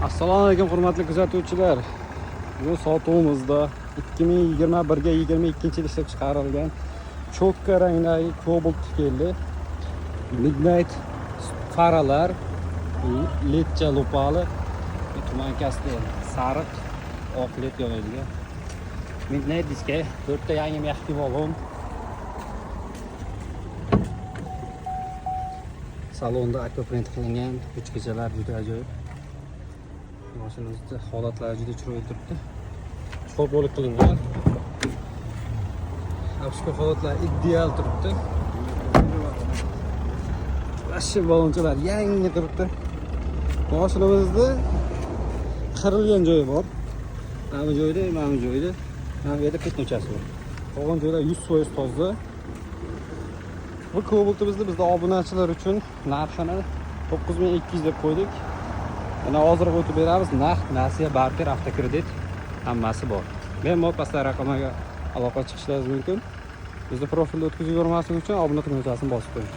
Assalomu alaykum hurmatli kuzatuvchilar. Bu sotuvimizda 2021 ga 22-yil ishlab chiqarilgan cho'tka rangdagi Cobalt keldi. Midnight faralar, ledcha lupali, tumankasli sariq, oq led yo'nalgan. Midnight diska, 4 ta yangi maxfiy balon. Salonda akvaprint qilingan uchgachalar juda ajoyib. Mashinamizda holatlari juda chiroyli turibdi. Cho'polik qilingan. Ushbu holatlar ideal turibdi. Ashi balonchalar yangi turibdi. Mashinamizda qirilgan joyi bor. Mana bu joyda, mana bu joyda, mana bu yerda petnochasi bor. Qolgan joylar 100% toza. Bu Cobaltimizni bizda obunachilar uchun narxini 9200 deb qo'ydik. Mana hozir o'tib beramiz. Naqd, nasiya, barter, avtokredit hammasi bor. Bemalol pastdagi raqamga aloqa chiqishingiz mumkin. Bizni profilda o'tkazib yubormaslik uchun obuna tugmachasini bosib qo'ying.